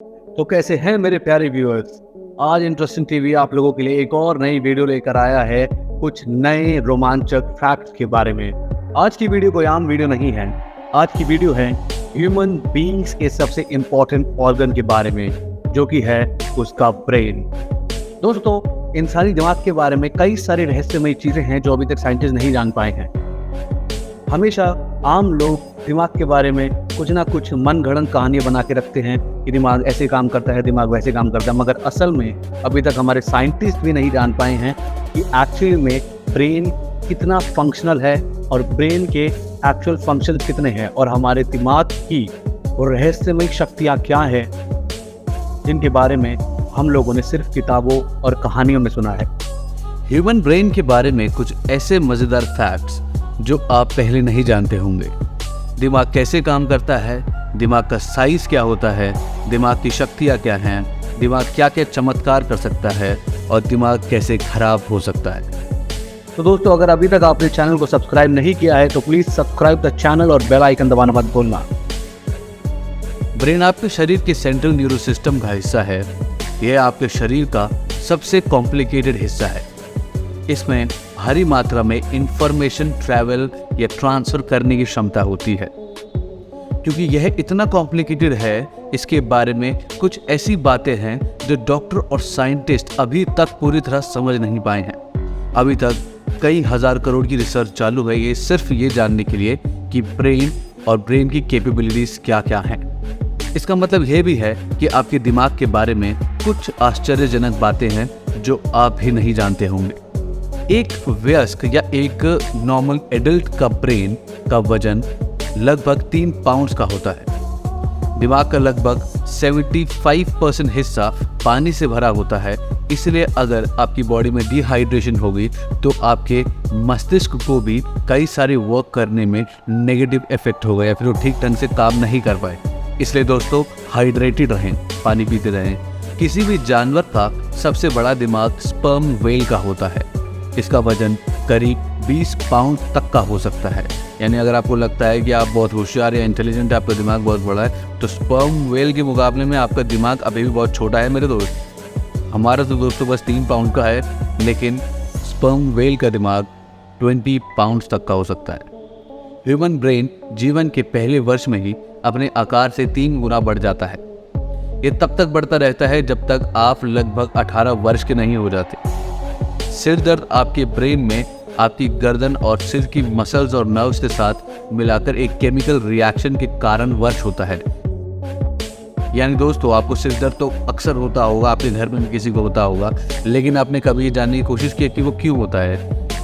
तो कैसे हैं मेरे प्यारे व्यूअर्स। आज इंटरेस्टिंग टीवी आप लोगों के लिए एक और नई वीडियो लेकर आया है कुछ नए रोमांचक फैक्ट्स के बारे में। आज की वीडियो कोई आम वीडियो नहीं है। आज की वीडियो है ह्यूमन बीइंग्स के सबसे इम्पोर्टेंट ऑर्गन के बारे में, जो कि है उसका ब्रेन। दोस्तों, इंसानी दिमाग के बारे में कई सारी रहस्यमयी चीजें हैं जो अभी तक साइंटिस्ट नहीं जान पाए हैं। हमेशा आम लोग दिमाग के बारे में कुछ ना कुछ मनगढ़ंत कहानियां बना के रखते हैं कि दिमाग ऐसे काम करता है, दिमाग वैसे काम करता है, मगर असल में अभी तक हमारे साइंटिस्ट भी नहीं जान पाए हैं कि एक्चुअली में ब्रेन कितना फंक्शनल है और ब्रेन के एक्चुअल फंक्शन कितने हैं और हमारे दिमाग की रहस्यमयी शक्तियाँ क्या हैं, जिनके बारे में हम लोगों ने सिर्फ किताबों और कहानियों में सुना है। ह्यूमन ब्रेन के बारे में कुछ ऐसे मज़ेदार फैक्ट्स जो आप पहले नहीं जानते होंगे। दिमाग कैसे काम करता है, दिमाग का साइज क्या होता है, दिमाग की शक्तियाँ क्या हैं, दिमाग क्या क्या चमत्कार कर सकता है और दिमाग कैसे खराब हो सकता है। तो दोस्तों, अगर अभी तक आपने चैनल को सब्सक्राइब नहीं किया है तो प्लीज़ सब्सक्राइब द चैनल और बेल आइकन दबाना मत भूलना। ब्रेन आपके शरीर के सेंट्रल न्यूरो सिस्टम का हिस्सा है। यह आपके शरीर का सबसे कॉम्प्लिकेटेड हिस्सा है। इसमें भारी मात्रा में इंफॉर्मेशन ट्रैवल या ट्रांसफर करने की क्षमता होती है। क्योंकि यह इतना कॉम्प्लिकेटेड है, इसके बारे में कुछ ऐसी बातें हैं जो डॉक्टर और साइंटिस्ट अभी तक पूरी तरह समझ नहीं पाए हैं। अभी तक कई हजार करोड़ की रिसर्च चालू है ये सिर्फ ये जानने के लिए कि ब्रेन और ब्रेन की कैपेबिलिटीज क्या क्या हैं। इसका मतलब यह भी है कि आपके दिमाग के बारे में कुछ आश्चर्यजनक बातें हैं जो आप भी नहीं जानते होंगे। एक वयस्क या एक नॉर्मल एडल्ट का ब्रेन का वजन लगभग 3 पाउंड का होता है। दिमाग का लगभग 75% हिस्सा पानी से भरा होता है। इसलिए अगर आपकी बॉडी में डिहाइड्रेशन होगी तो आपके मस्तिष्क को भी कई सारे वर्क करने में नेगेटिव इफेक्ट होगा या फिर वो ठीक ढंग से काम नहीं कर पाए। इसलिए दोस्तों, हाइड्रेटेड रहें, पानी पीते रहें। किसी भी जानवर का सबसे बड़ा दिमाग स्पर्म व्हेल का होता है। इसका वजन करीब 20 पाउंड तक का हो सकता है। यानी अगर आपको लगता है कि आप बहुत होशियार या इंटेलिजेंट है, आपका दिमाग बहुत बड़ा है, तो स्पर्म व्हेल के मुकाबले में आपका दिमाग अभी भी बहुत छोटा है मेरे दोस्त। हमारा तो दोस्तों बस 3 पाउंड का है, लेकिन स्पर्म व्हेल का दिमाग 20 पाउंड तक का हो सकता है। ह्यूमन ब्रेन जीवन के पहले वर्ष में ही अपने आकार से 3 गुना बढ़ जाता है। ये तब तक बढ़ता रहता है जब तक आप लगभग 18 वर्ष के नहीं हो जाते। सिर दर्द आपके ब्रेन में आपकी गर्दन और सिर की मसल्स और नर्व्स के साथ मिलाकर एक केमिकल रिएक्शन के कारण वर्ष होता है। यानी दोस्तों, आपको सिर दर्द तो अक्सर होता होगा, आपके घर में भी किसी को होता होगा, लेकिन आपने कभी ये जानने की कोशिश की कि वो क्यों होता है।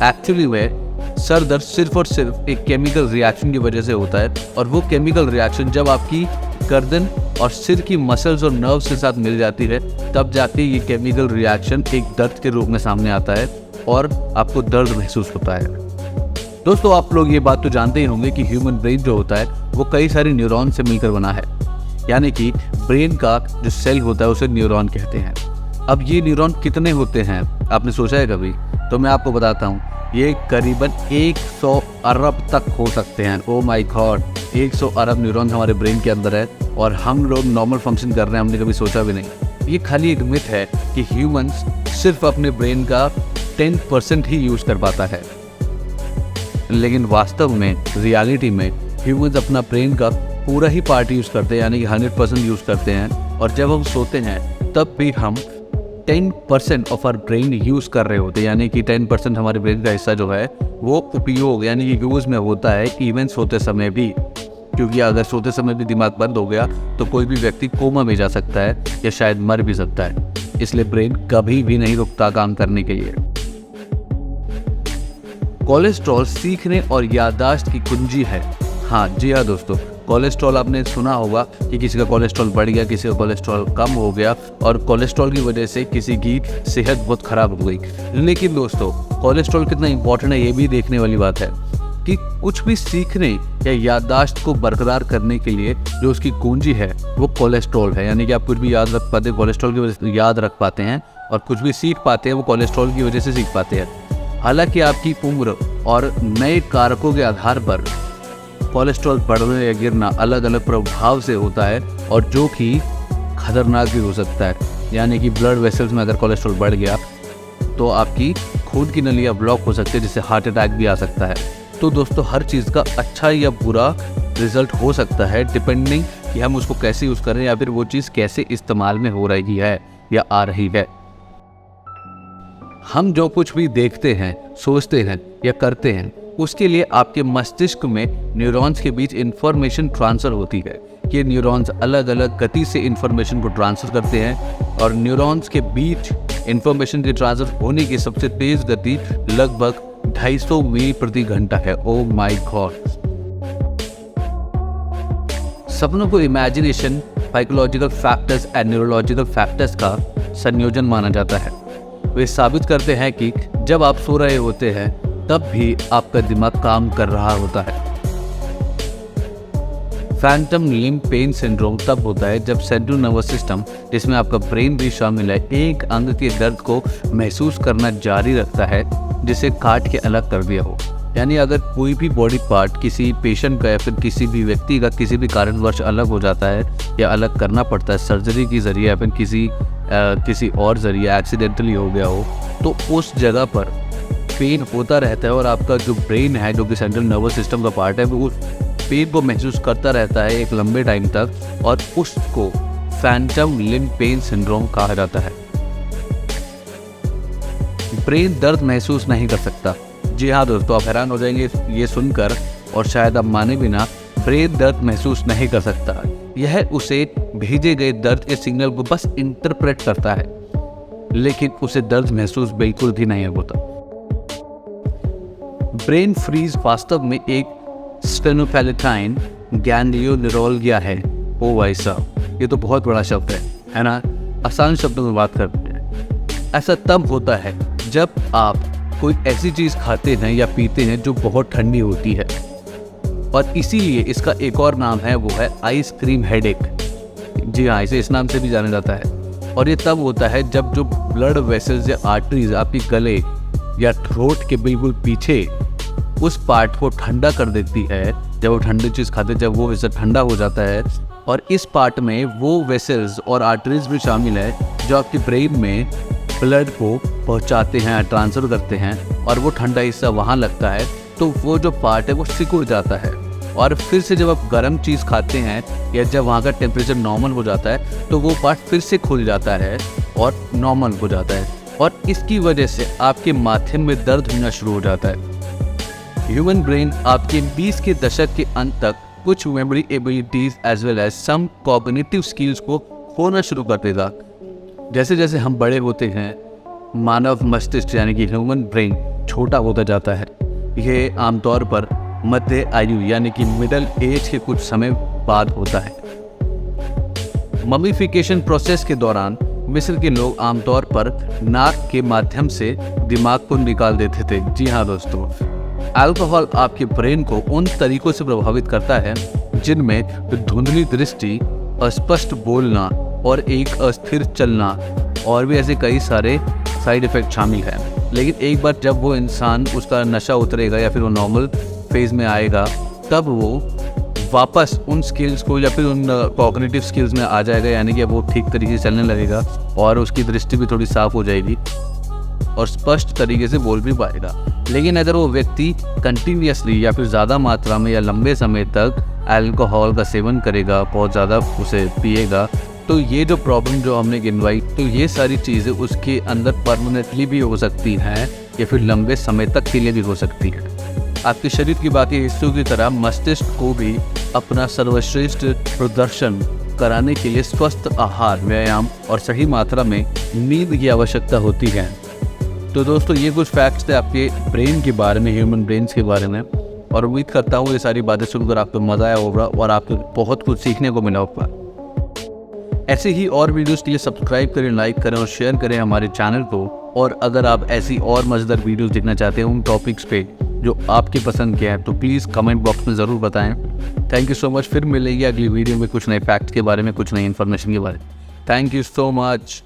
एक्चुअली वह सर दर्द सिर्फ और सिर्फ एक केमिकल रिएक्शन की वजह से होता है, और वो केमिकल रिएक्शन जब आपकी गर्दन और सिर की मसल्स और नर्व्स के साथ मिल जाती है, तब जाके ये केमिकल रिएक्शन एक दर्द के रूप में सामने आता है और आपको दर्द महसूस होता है। दोस्तों, आप लोग ये बात तो जानते ही होंगे कि ह्यूमन ब्रेन जो होता है वो कई सारे न्यूरॉन से मिलकर बना है। यानी कि ब्रेन का जो सेल होता है उसे न्यूरॉन कहते हैं। अब ये न्यूरॉन कितने होते हैं आपने सोचा है कभी? तो मैं आपको बताता हूँ। ये करीबन 100 अरब तक हो सकते हैं। Oh my God, 100 Arab neuron हमारे ब्रेन के अंदर है और हम लोग नॉर्मल फंक्शन कर रहे हैं, हमने कभी सोचा भी नहीं। ये खाली एक मिथ है कि ह्यूमंस सिर्फ अपने ब्रेन का 10% ही यूज़ कर पाता है, लेकिन वास्तव में रियलिटी में ह्यूमंस अपना ब्रेन का पूरा ही पार्ट यूज़ करते हैं, यानी कि 100% यूज़ करते हैं। और जब हम सोते हैं तब भी हम 10% ऑफ आवर ब्रेन यूज़ कर रहे होते हैं। यानी कि 10% हमारे ब्रेन का हिस्सा जो है वो उपयोग यानी कि यूज़ में होता है, इवन सोते समय भी। क्योंकि अगर सोते समय भी दिमाग बंद हो गया तो कोई भी व्यक्ति कोमा में जा सकता है या शायद मर भी सकता है। इसलिए ब्रेन कभी भी नहीं रुकता काम करने के लिए। कोलेस्ट्रॉल सीखने और याददाश्त की कुंजी है। हाँ जी हाँ दोस्तों, कोलेस्ट्रॉल आपने सुना होगा कि किसी का कोलेस्ट्रॉल बढ़ गया, किसी का कोलेस्ट्रॉल कम हो गया, और कोलेस्ट्रॉल की वजह से किसी की सेहत बहुत खराब हो गई। लेकिन दोस्तों, कोलेस्ट्रॉल कितना इंपॉर्टेंट है ये भी देखने वाली बात है कि कुछ भी सीखने या याददाश्त को बरकरार करने के लिए जो उसकी कुंजी है वो कोलेस्ट्रॉल है। यानी कि आप कुछ भी याद रख पाते हैं कोलेस्ट्रॉल की वजह से याद रख पाते हैं, और कुछ भी सीख पाते हैं वो कोलेस्ट्रॉल की वजह से सीख पाते हैं। हालांकि आपकी उम्र और नए कारकों के आधार पर कोलेस्ट्रॉल बढ़ना या गिरना अलग अलग प्रभाव से होता है, और जो कि खतरनाक भी हो सकता है। यानी कि ब्लड वेसल्स में अगर कोलेस्ट्रॉल बढ़ गया तो आपकी खून की नलियाँ ब्लॉक हो सकती है, जिससे हार्ट अटैक भी आ सकता है। तो दोस्तों हर चीज़ का अच्छा या बुरा रिजल्ट हो सकता है, डिपेंडिंग कि हम उसको कैसे यूज़ करें या फिर वो चीज़ कैसे इस्तेमाल में हो रही है या आ रही है। हम जो कुछ भी देखते हैं, सोचते हैं या करते हैं, उसके लिए आपके मस्तिष्क में न्यूरॉन्स के बीच इंफॉर्मेशन ट्रांसफ़र होती है। ये न्यूरॉन्स अलग अलग गति से इंफॉर्मेशन को ट्रांसफ़र करते हैं और न्यूरॉन्स के बीच इंफॉर्मेशन के ट्रांसफ़र होने की सबसे तेज़ गति लगभग 250 मील प्रति घंटा है। Oh my God. सपनों को imagination, psychological factors and neurological factors का संयोजन माना जाता है। वे साबित करते हैं कि जब आप सो रहे होते हैं तब भी आपका दिमाग काम कर रहा होता है। फैंटम लिम्ब पेन सिंड्रोम तब होता है जब सेंट्रल नर्वस सिस्टम, जिसमें आपका ब्रेन भी शामिल है, एक अंग के दर्द को महसूस करना जारी रखता है जिसे काट के अलग कर दिया हो। यानी अगर कोई भी बॉडी पार्ट किसी पेशेंट का या फिर किसी भी व्यक्ति का किसी भी कारणवश अलग हो जाता है या अलग करना पड़ता है सर्जरी के जरिए या फिर किसी और जरिए एक्सीडेंटली हो गया हो, तो उस जगह पर पेन होता रहता है और आपका जो ब्रेन है, जो कि सेंट्रल नर्वस सिस्टम का पार्ट है, वो उस पेन को महसूस करता रहता है एक लंबे टाइम तक और उसको फैंटम लिम्ब पेन सिंड्रोम कहा जाता है। ब्रेन दर्द महसूस नहीं कर सकता। जी हाँ दोस्तों, आप हैरान हो जाएंगे ये सुनकर और शायद आप माने भी ना, ब्रेन दर्द महसूस नहीं कर सकता। यह उसे भेजे गए दर्द के सिग्नल को बस इंटरप्रेट करता है, लेकिन उसे दर्द महसूस बिल्कुल भी नहीं होता। ब्रेन फ्रीज वास्तव में एक स्टेनोपैलेटाइन गैंग्लियोन्यूरोलजिया है। ओ भाई साहब, ये तो बहुत बड़ा शब्द है ना। आसान शब्दों में बात करते हैं। ऐसा तब होता है जब आप कोई ऐसी चीज़ खाते हैं या पीते हैं जो बहुत ठंडी होती है, और इसीलिए इसका एक और नाम है, वो है आइसक्रीम हेडेक। जी हाँ, इसे इस नाम से भी जाना जाता है। और ये तब होता है जब जो ब्लड वेसल्स या आर्टरीज आपकी गले या थ्रोट के बिल्कुल पीछे उस पार्ट को ठंडा कर देती है। जब वो ठंडी चीज़ खाते, जब वो वेसल ठंडा हो जाता है और इस पार्ट में वो वेसल्स और आर्टरीज भी शामिल है जो आपके ब्रेन में ब्लड को पहुंचाते हैं, ट्रांसफ़र करते हैं, और वो ठंडा हिस्सा वहाँ लगता है, तो वो जो पार्ट है वो सिकुड़ जाता है। और फिर से जब आप गर्म चीज़ खाते हैं या जब वहाँ का टेम्परेचर नॉर्मल हो जाता है, तो वो पार्ट फिर से खुल जाता है और नॉर्मल हो जाता है, और इसकी वजह से आपके माथे में दर्द होना शुरू हो जाता है। ह्यूमन ब्रेन आपके 20 के दशक के अंत तक कुछ memory abilities as well as some cognitive skills को खोना शुरू कर देगा। जैसे जैसे हम बड़े होते हैं, मानव मस्तिष्क यानी कि ह्यूमन ब्रेन छोटा होता जाता है। यह आमतौर पर मध्य आयु यानी कि मिडल एज के कुछ समय बाद होता है। ममीफिकेशन प्रोसेस के दौरान मिस्र के लोग आमतौर पर नाक के माध्यम से दिमाग को निकाल देते थे। जी हाँ दोस्तों, अल्कोहल आपके ब्रेन को उन तरीकों से प्रभावित करता है जिनमें धुंधली दृष्टि, अस्पष्ट बोलना और एक अस्थिर चलना और भी ऐसे कई सारे साइड इफ़ेक्ट शामिल हैं। लेकिन एक बार जब वो इंसान, उसका नशा उतरेगा या फिर वो नॉर्मल फेज में आएगा, तब वो वापस उन स्किल्स को या फिर उन कॉग्निटिव स्किल्स में आ जाएगा। यानी कि वो ठीक तरीके से चलने लगेगा और उसकी दृष्टि भी थोड़ी साफ हो जाएगी और स्पष्ट तरीके से बोल भी पाएगा। लेकिन अगर वो व्यक्ति कंटिन्यूसली या फिर ज़्यादा मात्रा में या लंबे समय तक अल्कोहल का सेवन करेगा, बहुत ज़्यादा उसे पिएगा, तो ये जो प्रॉब्लम जो हमने गिनवाई, तो ये सारी चीज़ें उसके अंदर परमानेंटली भी हो सकती हैं या फिर लंबे समय तक के लिए भी हो सकती है। आपके शरीर की बाकी हिस्सों की तरह मस्तिष्क को भी अपना सर्वश्रेष्ठ प्रदर्शन कराने के लिए स्वस्थ आहार, व्यायाम और सही मात्रा में नींद की आवश्यकता होती है। तो दोस्तों, ये कुछ फैक्ट्स थे आपके ब्रेन के बारे में, ह्यूमन ब्रेन्स के बारे में, और उम्मीद करता हूँ ये सारी बातें सुनकर आपको मज़ा आया होगा और आपको बहुत कुछ सीखने को मिला होगा। ऐसे ही और वीडियोस के लिए सब्सक्राइब करें, लाइक करें और शेयर करें हमारे चैनल को। और अगर आप ऐसी और मज़ेदार वीडियोस देखना चाहते हैं उन टॉपिक्स पे जो आपके पसंद के हैं, तो प्लीज़ कमेंट बॉक्स में ज़रूर बताएं। Thank you so much. फिर मिलेंगे अगली वीडियो में कुछ नए फैक्ट्स के बारे में, कुछ नई इन्फॉर्मेशन के बारे में। Thank you so much.